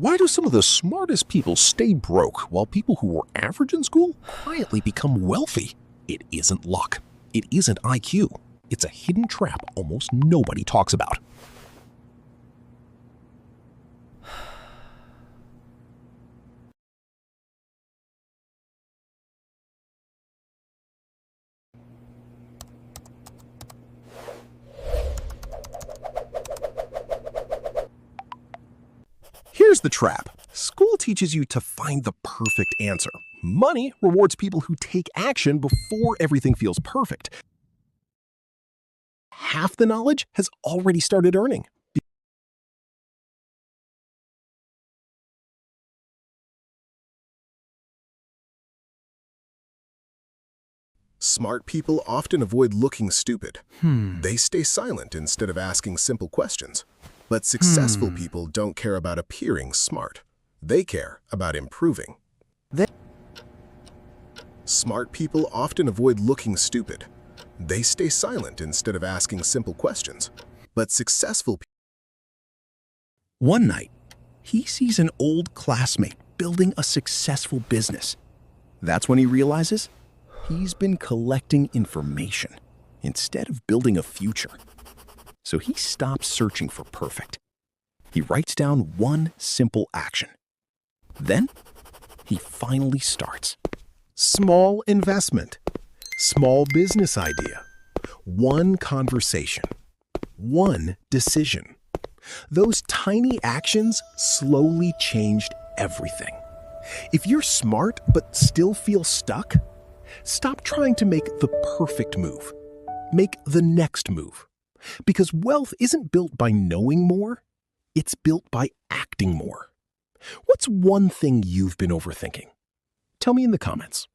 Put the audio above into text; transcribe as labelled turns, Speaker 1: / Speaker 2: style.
Speaker 1: Why do some of the smartest people stay broke while people who were average in school quietly become wealthy? It isn't luck. It isn't IQ. It's a hidden trap almost nobody talks about. Here's the trap. School teaches you to find the perfect answer. Money rewards people who take action before everything feels perfect. Half the knowledge has already started earning.
Speaker 2: Smart people often avoid looking stupid. They stay silent instead of asking simple questions. But successful people don't care about appearing smart. They care about improving. Smart people often avoid looking stupid. They stay silent instead of asking simple questions. But successful people...
Speaker 1: One night, he sees an old classmate building a successful business. That's when he realizes he's been collecting information instead of building a future. So he stops searching for perfect. He writes down one simple action. Then he finally starts. Small investment, small business idea, one conversation, one decision. Those tiny actions slowly changed everything. If you're smart but still feel stuck, stop trying to make the perfect move. Make the next move. Because wealth isn't built by knowing more, it's built by acting more. What's one thing you've been overthinking? Tell me in the comments.